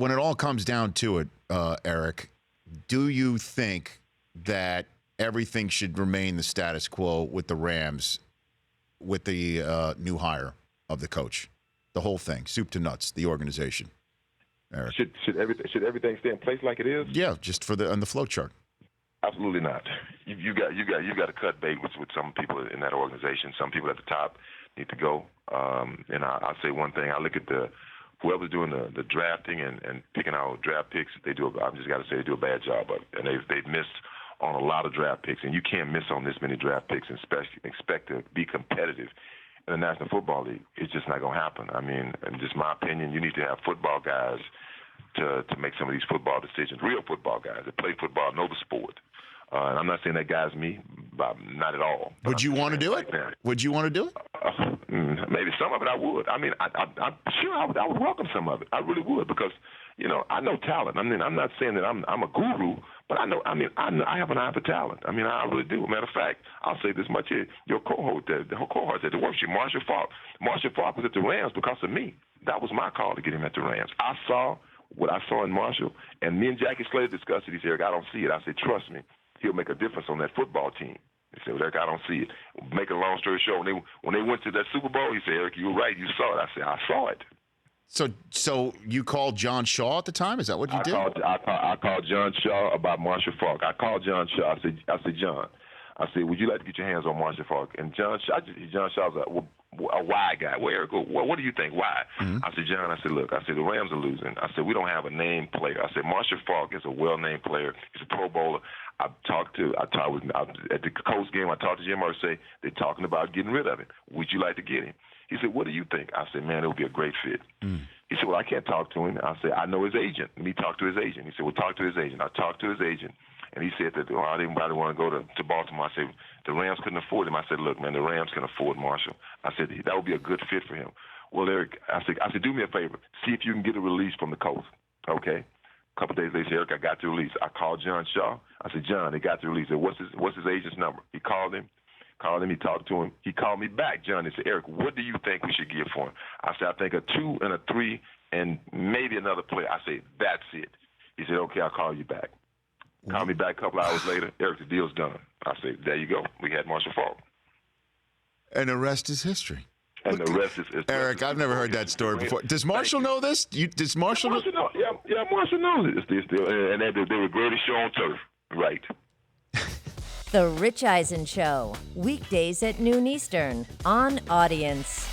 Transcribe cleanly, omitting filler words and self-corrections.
when it all comes down to it, Eric, do you think that everything should remain the status quo with the Rams, with the new hire of the coach, the whole thing, soup to nuts, the organization? Eric. Should everything stay in place like it is? Yeah, just on the flow chart. Absolutely not. You got to cut bait with some people in that organization. Some people at the top need to go. And I'll say one thing. I look at whoever's doing the drafting and picking out draft picks. I've just got to say they do a bad job of it. And they've missed on a lot of draft picks. And you can't miss on this many draft picks and expect to be competitive in the National Football League. It's just not going to happen. I mean, in just my opinion, you need to have football guys to make some of these football decisions, real football guys that play football, know the sport. And I'm not saying that guy's me, but not at all. Would you want to do it? Would you want to do it? Maybe some of it I would. I mean, I'm sure I would welcome some of it. I really would because, I know talent. I mean, I'm not saying that I'm a guru, but I know. I have an eye for talent. I mean, I really do. Matter of fact, I'll say this much here: your cohort, the cohort at the workshop, Marshall Faulk. Marshall Faulk was at the Rams because of me. That was my call to get him at the Rams. I saw what I saw in Marshall, and me and Jackie Slater discussed it. He said, Eric, I don't see it. I said, trust me, he'll make a difference on that football team. He said, well, Eric, I don't see it. Make a long story short, when they went to that Super Bowl, he said, Eric, you were right. You saw it. I said, I saw it. So you called John Shaw at the time? Is that what you did? I called John Shaw about Marshall Faulk. I called John Shaw. I said, John, would you like to get your hands on Marshall Faulk? And John Shaw's a why guy. Well, Eric, what do you think? Why? Mm-hmm. I said, John, look, the Rams are losing. I said, we don't have a named player. I said, Marshall Faulk is a well-named player. He's a Pro Bowler. At the Colts game, I talked to Jim Irsay. They're talking about getting rid of him. Would you like to get him? He said, what do you think? I said, man, it would be a great fit. Mm. He said, well, I can't talk to him. I said, I know his agent. Let me talk to his agent. He said, well, talk to his agent. I talked to his agent, and he said that anybody want to go to Baltimore. I said, the Rams couldn't afford him. I said, look, man, the Rams can afford Marshall. I said, that would be a good fit for him. Well, Eric, I said, do me a favor. See if you can get a release from the Colts, okay? A couple of days later, Eric, I got the release. I called John Shaw. I said, John, they got the release. I said, what's his agent's number? He called him. He talked to him. He called me back, John, and said, Eric, what do you think we should give for him? I said, I think a 2 and a 3 and maybe another player. I said, that's it. He said, okay, I'll call you back. Called me back a couple hours later. Eric, the deal's done. I said, there you go. We had Marshall Faulk. And the rest is history. And the rest is Eric, I've never heard that story before. Does Marshall know this? Does Marshall know? Yeah, Marshall knows it. And they were greatest show on turf. Right. The Rich Eisen Show, weekdays at noon Eastern on Audience.